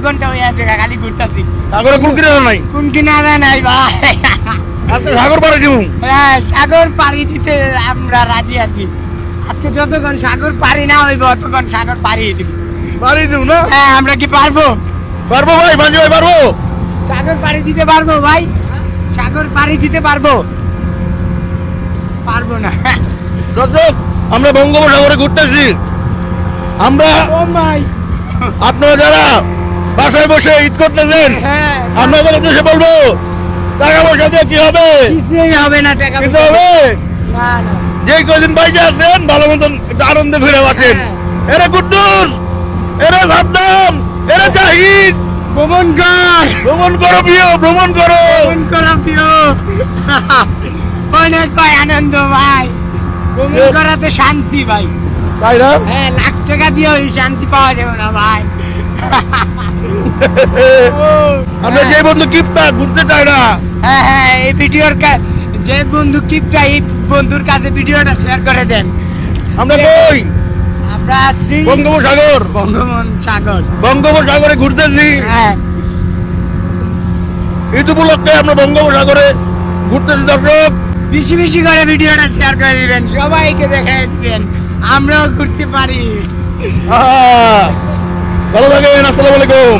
ঘন্টা হয়ে আছে খালি ঘুরতাছি। সাগরে কোন কিনারা নাই? কোন কিনারা নাই ভাই। আজকে সাগর পাড়ে যাবো। হ্যাঁ, সাগর পাড়ি দিতে আমরা রাজি আছি। আজকে যতক্ষণ সাগর পাড়ি না হইব ততক্ষণ সাগর পাড়ি দিব। পাড়ি দিব না? হ্যাঁ, আমরা কি পারবো? পারবো ভাই, মাঝি ভাই পারবো। সাগর পাড়ি দিতে পারবো ভাই? সাগর পাড়ি দিতে পারবো? পারবো না। দর্শক, আমরা বঙ্গোপসাগরে ঘুরতেছি। আমরা ও মাই, আপনারা যারা বাসায় বসে ঈদ করতেছেন, হ্যাঁ, আপনাদের উদ্দেশ্যে বলবো, টাকা পয়সা দিয়ে কি হবে? কিছুই হবে না টাকা কিছু পয়সা। হবে? না না, যে কয়দিন বাইরে আছেন ভালো মতন একটু আনন্দে ঘুরে আছেন। হ্যাঁ। এরা কুদ্দুস, এরা সাদ্দাম, এরা জাহিদ। ভ্রমণ কর, ভ্রমণ করো প্রিয়, ভ্রমণ করো। ভ্রমণ করা প্রিয়। অনেক ভাই আনন্দ ভাই, ভ্রমণ করাতে শান্তি ভাই। তাই না? হ্যাঁ, লাখ টাকা দিয়ে ওই শান্তি পাওয়া যাবে না ভাই। আমরা যে বন্ধু কিপটা ঘুরতে চাই না, হ্যাঁ হ্যাঁ, এই ভিডিওর যে বন্ধু কিপটা, এই বন্ধুর কাছে ভিডিওটা শেয়ার করে দেন। আমরা কই আমরা আছি বঙ্গোপসাগর, বঙ্গোপসাগর। বঙ্গোপসাগরে ঘুরতেছি। হ্যাঁ, ঈদ উপলক্ষে আমরা বঙ্গোপসাগরে ঘুরতেছি। দর্শক, বেশি বেশি করে ভিডিওটা শেয়ার করে দিবেন, সবাইকে দেখাই দিবেন আমরাও ঘুরতে পারি। ভালো থাকেন। আসসালামু আলাইকুম।